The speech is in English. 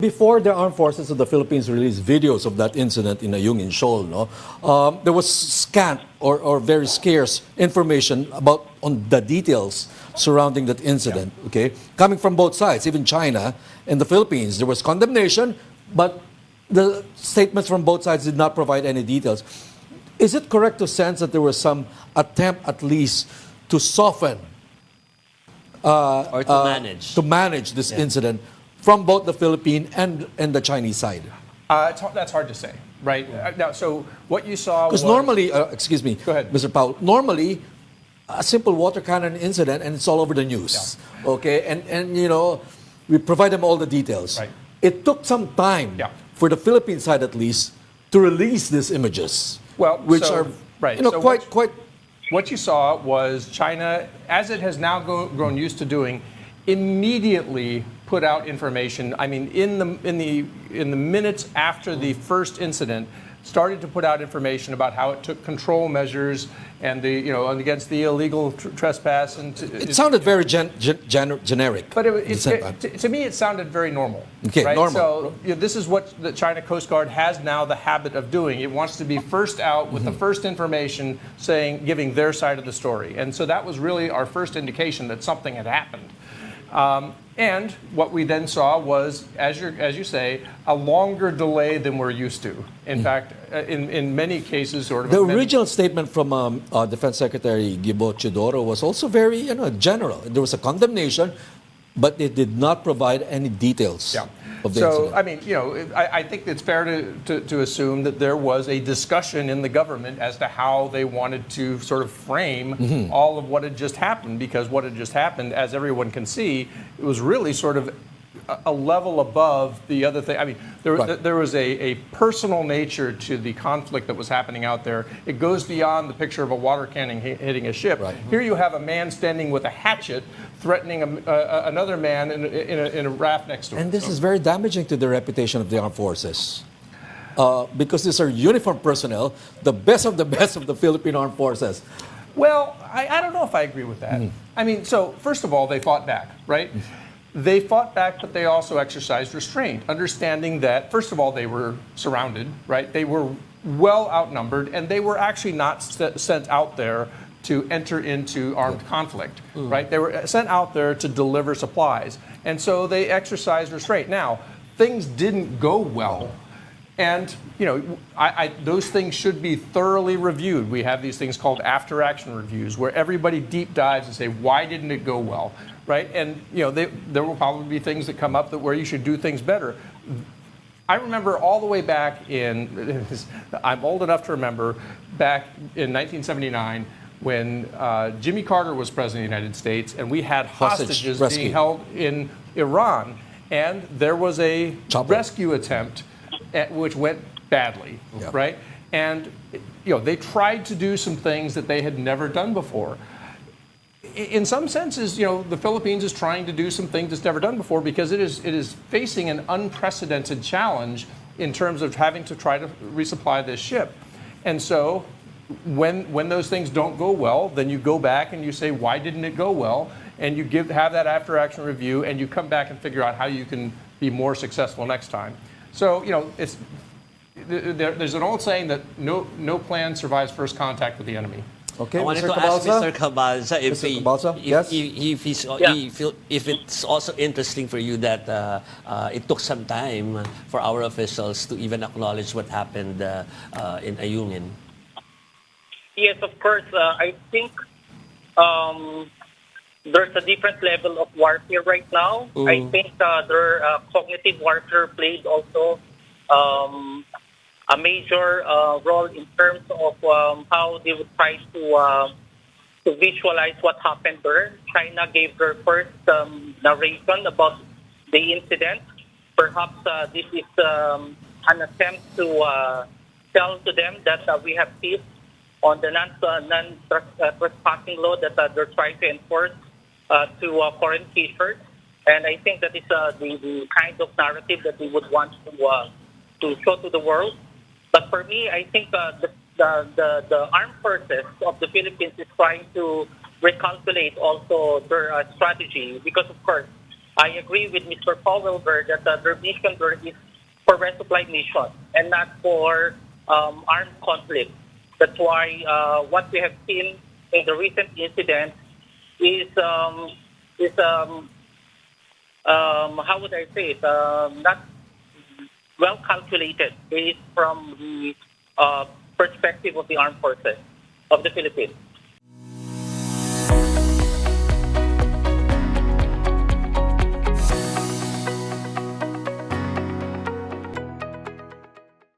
Before the armed forces of the Philippines released videos of that incident in Ayungin Shoal, there was scant or very scarce information on the details surrounding that incident. Yeah. Okay, coming from both sides, even China and the Philippines, there was condemnation, but the statements from both sides did not provide any details. Is it correct to sense that there was some attempt, at least, to soften or to manage this incident from both the Philippine and the Chinese side? That's hard to say, right? Now, so what you saw was... Because normally, excuse me, go ahead, Mr. Powell, normally a simple water cannon incident and it's all over the news, okay? And you know, we provide them all the details. Right. It took some time for the Philippine side, at least, to release these images, which are, you know, quite... What you saw was China, as it has now grown used to doing, immediately put out information. I mean, in the minutes after the first incident, started to put out information about how it took control measures and against the illegal trespass. And it sounded very generic. But to me, it sounded very normal. Okay, right? normal. So this is what the China Coast Guard has now the habit of doing. It wants to be first out with the first information, giving their side of the story. And so that was really our first indication that something had happened. And what we then saw was, as you say, a longer delay than we're used to. In fact, in many cases, the original statement from Defense Secretary Gibo Chidoro was also very, general. There was a condemnation, but it did not provide any details. Yeah. Of the incident. I mean, I think it's fair to assume that there was a discussion in the government as to how they wanted to sort of frame all of what had just happened, because what had just happened, as everyone can see, it was really sort of a level above the other thing. I mean, there was a personal nature to the conflict that was happening out there. It goes beyond the picture of a water cannon hitting a ship. Right. Here you have a man standing with a hatchet threatening another man in a raft next to him. And this is very damaging to the reputation of the armed forces. Because these are uniformed personnel, the best of the Philippine armed forces. Well, I don't know if I agree with that. I mean, so first of all, they fought back, right? They fought back, but they also exercised restraint, understanding that, first of all, they were surrounded, right? They were well outnumbered, and they were actually not sent out there to enter into armed conflict, right? They were sent out there to deliver supplies. And so they exercised restraint. Now, things didn't go well. And, those things should be thoroughly reviewed. We have these things called after-action reviews, where everybody deep dives and say, why didn't it go well, right? And, there will probably be things that come up where you should do things better. I remember all the way back I'm old enough to remember, back in 1979, when Jimmy Carter was president of the United States, and we had hostages being held in Iran, and there was a rescue attempt which went badly, right? And they tried to do some things that they had never done before. In some senses, the Philippines is trying to do some things it's never done before, because it is facing an unprecedented challenge in terms of having to try to resupply this ship. And so when those things don't go well, then you go back and you say, why didn't it go well? And you have that after-action review, and you come back and figure out how you can be more successful next time. So, there's an old saying that no plan survives first contact with the enemy. Okay, I wanted to ask Mr. Cabalza if it's also interesting for you that it took some time for our officials to even acknowledge what happened in Ayungin. Yes, of course. I think there's a different level of warfare right now. I think their cognitive warfare played also a major role in terms of how they would try to visualize what happened there. China gave their first narration about the incident. Perhaps this is an attempt to tell to them that we have peace on the non-trespassing law that they're trying to enforce to foreign fishers. And I think that is the kind of narrative that we would want to show to the world. But for me, I think the armed forces of the Philippines is trying to recalculate also their strategy, because of course I agree with Mr. Powell that their mission there is for resupply mission and not for armed conflict. That's why what we have seen in the recent incident is how would I say it? Not well calculated based from the perspective of the armed forces of the Philippines.